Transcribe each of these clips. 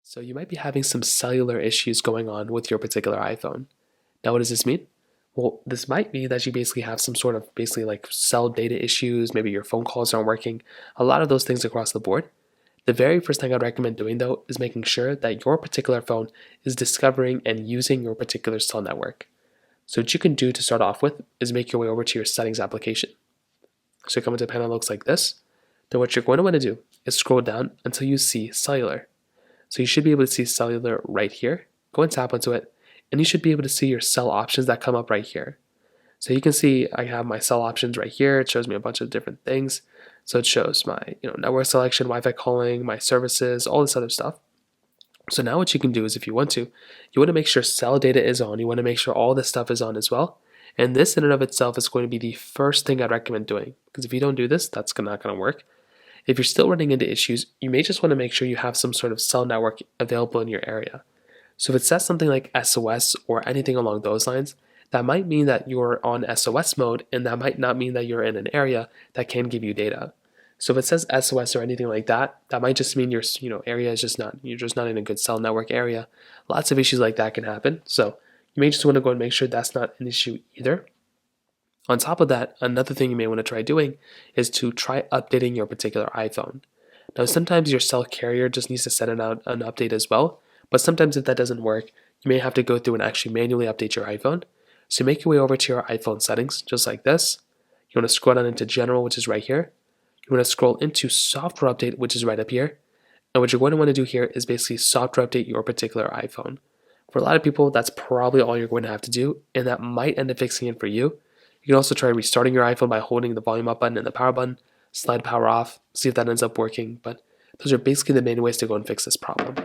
So you might be having some cellular issues going on with your particular iPhone. Now, what does this mean? Well, this might mean that you basically have some sort of basically like cell data issues. Maybe your phone calls aren't working. A lot of those things across the board. The very first thing I'd recommend doing though is making sure that your particular phone is discovering and using your particular cell network. So what you can do to start off with is make your way over to your settings application. So you come into a panel that looks like this. Then what you're going to want to do is scroll down until you see cellular. So you should be able to see cellular right here. Go and tap into it, and you should be able to see your cell options that come up right here. So you can see I have my cell options right here. It shows me a bunch of different things. So it shows my network selection, Wi-Fi calling, my services, all this other stuff. So now what you can do is if you want to make sure cell data is on. You want to make sure all this stuff is on as well. And this in and of itself is going to be the first thing I'd recommend doing. Because if you don't do this, that's not going to work. If you're still running into issues, you may just want to make sure you have some sort of cell network available in your area. So if it says something like SOS or anything along those lines, that might mean that you're on SOS mode, and that might not mean that you're in an area that can give you data. So if it says SOS or anything like that, that might just mean your area is you're just not in a good cell network area. Lots of issues like that can happen. So you may just want to go and make sure that's not an issue either. On top of that, another thing you may want to try doing is to try updating your particular iPhone. Now, sometimes your cell carrier just needs to send out an update as well, but sometimes if that doesn't work, you may have to go through and actually manually update your iPhone. So make your way over to your iPhone settings, just like this. You want to scroll down into General, which is right here. You want to scroll into Software Update, which is right up here. And what you're going to want to do here is basically software update your particular iPhone. For a lot of people, that's probably all you're going to have to do, and that might end up fixing it for you. You can also try restarting your iPhone by holding the volume up button and the power button, slide power off, see if that ends up working, but those are basically the main ways to go and fix this problem.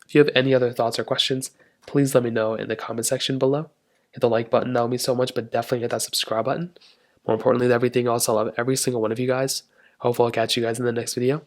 If you have any other thoughts or questions, please let me know in the comment section below. Hit the like button, that would mean so much, but definitely hit that subscribe button. More importantly than everything else, I love every single one of you guys. Hopefully I'll catch you guys in the next video.